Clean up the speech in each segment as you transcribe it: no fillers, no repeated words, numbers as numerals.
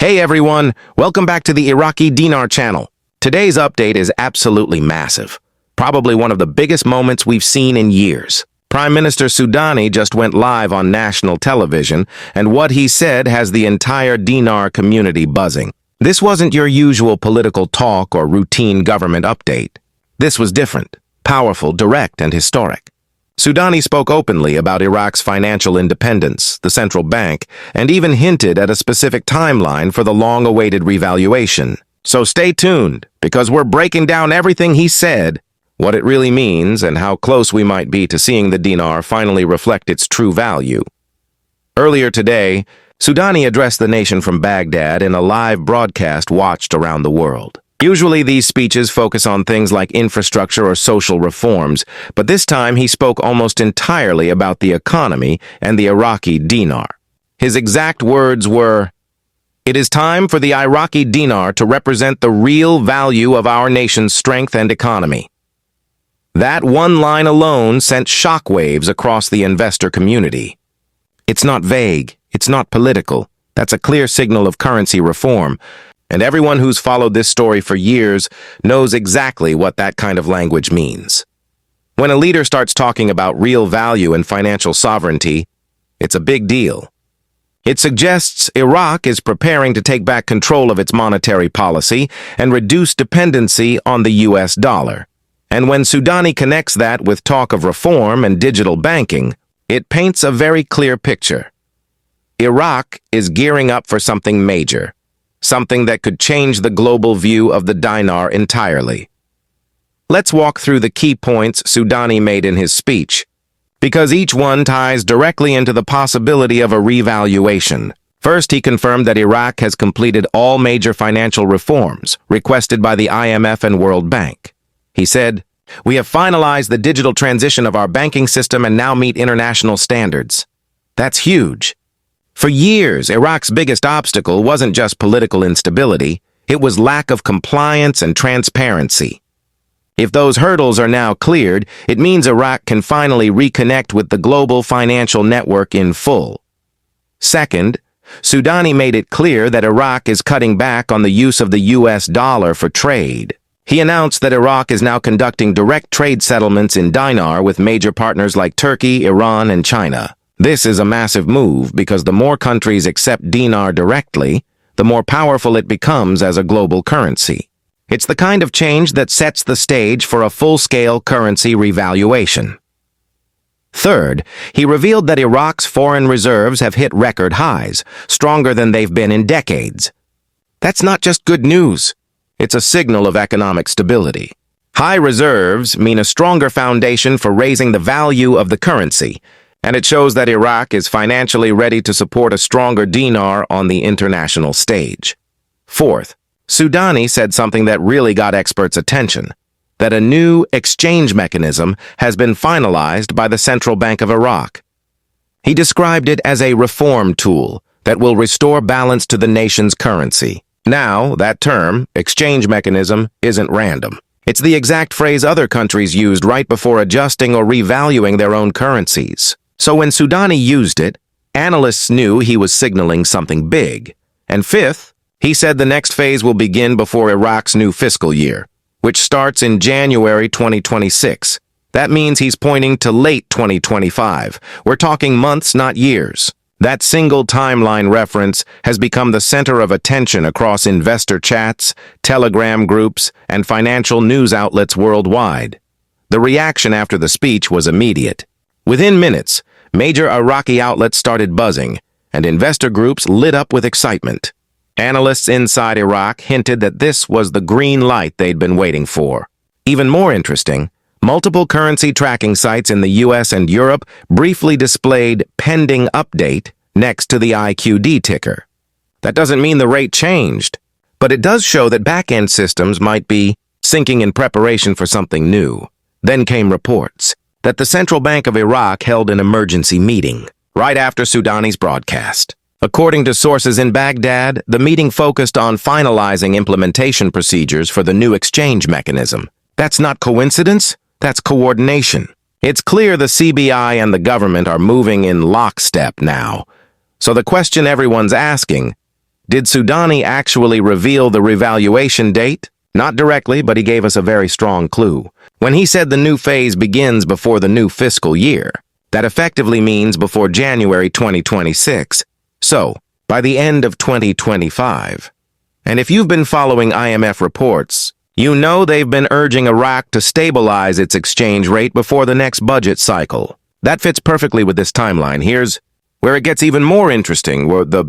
Hey everyone, welcome back to the Iraqi Dinar channel. Today's update is absolutely massive. Probably one of the biggest moments we've seen in years. Prime Minister Sudani just went live on national television, and what he said has the entire dinar community buzzing. This wasn't your usual political talk or routine government update. This was different, powerful, direct, and historic. Sudani spoke openly about Iraq's financial independence, the central bank, and even hinted at a specific timeline for the long-awaited revaluation. So stay tuned, because we're breaking down everything he said, what it really means, and how close we might be to seeing the dinar finally reflect its true value. Earlier today, Sudani addressed the nation from Baghdad in a live broadcast watched around the world. Usually these speeches focus on things like infrastructure or social reforms, but this time he spoke almost entirely about the economy and the Iraqi dinar. His exact words were, "It is time for the Iraqi dinar to represent the real value of our nation's strength and economy." That one line alone sent shockwaves across the investor community. It's not vague, it's not political. That's a clear signal of currency reform. And everyone who's followed this story for years knows exactly what that kind of language means. When a leader starts talking about real value and financial sovereignty, it's a big deal. It suggests Iraq is preparing to take back control of its monetary policy and reduce dependency on the US dollar. And when Sudani connects that with talk of reform and digital banking, it paints a very clear picture. Iraq is gearing up for something major. Something that could change the global view of the dinar entirely. Let's walk through the key points Sudani made in his speech, because each one ties directly into the possibility of a revaluation. First, he confirmed that Iraq has completed all major financial reforms requested by the IMF and World Bank. He said, "We have finalized the digital transition of our banking system and now meet international standards." That's huge. For years, Iraq's biggest obstacle wasn't just political instability, it was lack of compliance and transparency. If those hurdles are now cleared, it means Iraq can finally reconnect with the global financial network in full. Second, Sudani made it clear that Iraq is cutting back on the use of the US dollar for trade. He announced that Iraq is now conducting direct trade settlements in dinar with major partners like Turkey, Iran, and China. This is a massive move because the more countries accept dinar directly, the more powerful it becomes as a global currency. It's the kind of change that sets the stage for a full-scale currency revaluation. Third, he revealed that Iraq's foreign reserves have hit record highs, stronger than they've been in decades. That's not just good news. It's a signal of economic stability. High reserves mean a stronger foundation for raising the value of the currency, and it shows that Iraq is financially ready to support a stronger dinar on the international stage. Fourth, Sudani said something that really got experts' attention, that a new exchange mechanism has been finalized by the Central Bank of Iraq. He described it as a reform tool that will restore balance to the nation's currency. Now, that term, exchange mechanism, isn't random. It's the exact phrase other countries used right before adjusting or revaluing their own currencies. So when Sudani used it, analysts knew he was signaling something big. And fifth, he said the next phase will begin before Iraq's new fiscal year, which starts in January 2026. That means he's pointing to late 2025. We're talking months, not years. That single timeline reference has become the center of attention across investor chats, Telegram groups, and financial news outlets worldwide. The reaction after the speech was immediate. Within minutes, major Iraqi outlets started buzzing, and investor groups lit up with excitement. Analysts inside Iraq hinted that this was the green light they'd been waiting for. Even more interesting, multiple currency tracking sites in the US and Europe briefly displayed pending update next to the IQD ticker. That doesn't mean the rate changed, but it does show that back-end systems might be syncing in preparation for something new. Then came reports that the Central Bank of Iraq held an emergency meeting right after Sudani's broadcast. According to sources in Baghdad, the meeting focused on finalizing implementation procedures for the new exchange mechanism. That's not coincidence, that's coordination. It's clear the CBI and the government are moving in lockstep now. So the question everyone's asking, Did Sudani actually reveal the revaluation date? Not directly, but he gave us a very strong clue. When he said the new phase begins before the new fiscal year, that effectively means before January 2026. So, by the end of 2025. And if you've been following IMF reports, you know they've been urging Iraq to stabilize its exchange rate before the next budget cycle. That fits perfectly with this timeline. Here's where it gets even more interesting, where the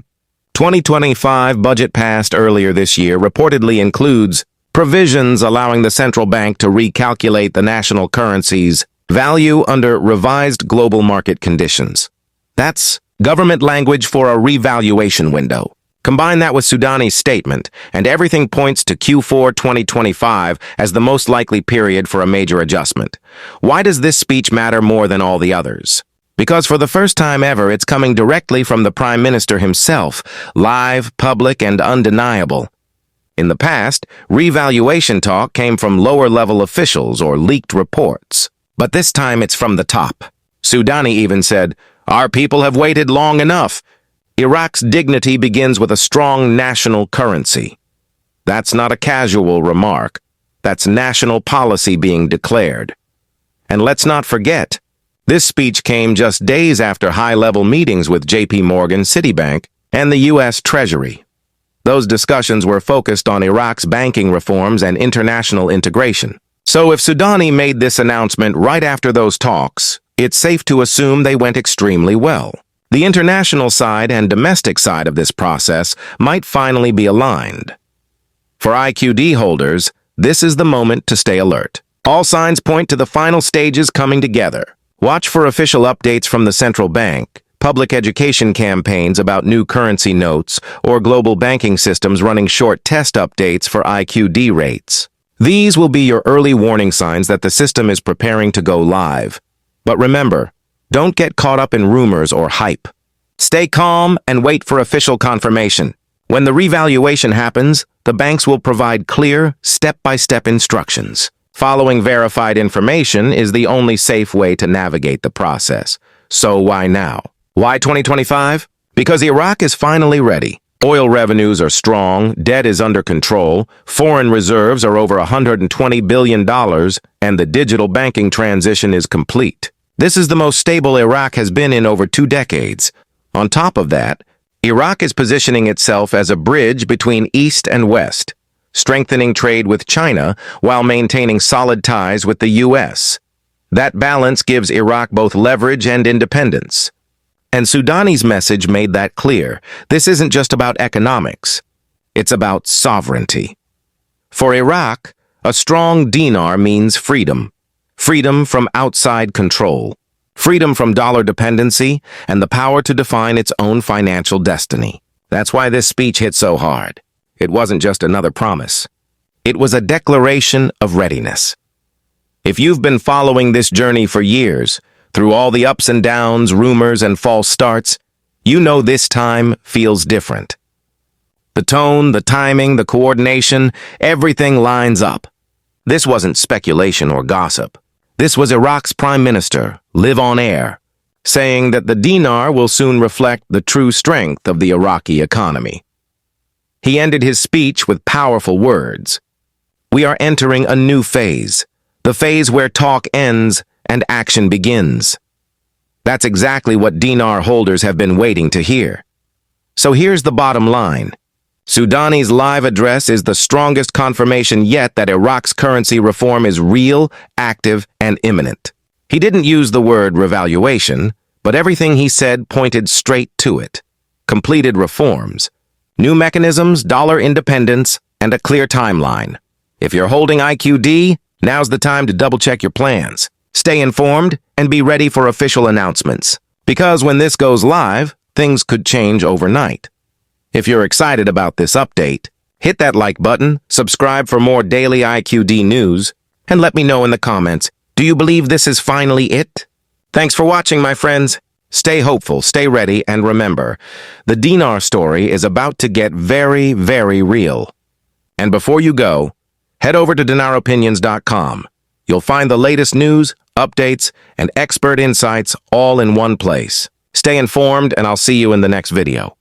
2025 budget passed earlier this year reportedly includes provisions allowing the central bank to recalculate the national currency's value under revised global market conditions. That's government language for a revaluation window. Combine that with Sudani's statement, and everything points to Q4 2025 as the most likely period for a major adjustment. Why does this speech matter more than all the others? Because for the first time ever, it's coming directly from the Prime Minister himself, live, public, and undeniable. In the past, revaluation talk came from lower-level officials or leaked reports. But this time it's from the top. Sudani even said, "Our people have waited long enough." Iraq's dignity begins with a strong national currency. That's not a casual remark. That's national policy being declared. And let's not forget, this speech came just days after high-level meetings with JP Morgan, Citibank, and the U.S. Treasury. Those discussions were focused on Iraq's banking reforms and international integration. So if Sudani made this announcement right after those talks, it's safe to assume they went extremely well. The international side and domestic side of this process might finally be aligned. For IQD holders, this is the moment to stay alert. All signs point to the final stages coming together. Watch for official updates from the central bank, public education campaigns about new currency notes, or global banking systems running short test updates for IQD rates. These will be your early warning signs that the system is preparing to go live. But remember, don't get caught up in rumors or hype. Stay calm and wait for official confirmation. When the revaluation happens, the banks will provide clear, step-by-step instructions. Following verified information is the only safe way to navigate the process. So why now? Why 2025? Because Iraq is finally ready. Oil revenues are strong, debt is under control, foreign reserves are over $120 billion, and the digital banking transition is complete. This is the most stable Iraq has been in over 2 decades. On top of that, Iraq is positioning itself as a bridge between East and West, strengthening trade with China while maintaining solid ties with the U.S. That balance gives Iraq both leverage and independence. And Sudani's message made that clear. This isn't just about economics. It's about sovereignty. For Iraq, a strong dinar means freedom. Freedom from outside control. Freedom from dollar dependency and the power to define its own financial destiny. That's why this speech hit so hard. It wasn't just another promise. It was a declaration of readiness. If you've been following this journey for years, through all the ups and downs, rumors, and false starts, you know this time feels different. The tone, the timing, the coordination, everything lines up. This wasn't speculation or gossip. This was Iraq's Prime Minister, live on air, saying that the dinar will soon reflect the true strength of the Iraqi economy. He ended his speech with powerful words. We are entering a new phase, the phase where talk ends and action begins. That's exactly what dinar holders have been waiting to hear. So here's the bottom line. Sudani's live address is the strongest confirmation yet that Iraq's currency reform is real, active, and imminent. He didn't use the word revaluation, but everything he said pointed straight to it. Completed reforms, new mechanisms, dollar independence, and a clear timeline. If you're holding IQD, now's the time to double-check your plans. Stay informed and be ready for official announcements. Because when this goes live, things could change overnight. If you're excited about this update, hit that like button, subscribe for more daily IQD news, and let me know in the comments, do you believe this is finally it? Thanks for watching, my friends. Stay hopeful, stay ready, and remember, the dinar story is about to get very, very real. And before you go, head over to dinaropinions.com. You'll find the latest news, updates, and expert insights all in one place. Stay informed, and I'll see you in the next video.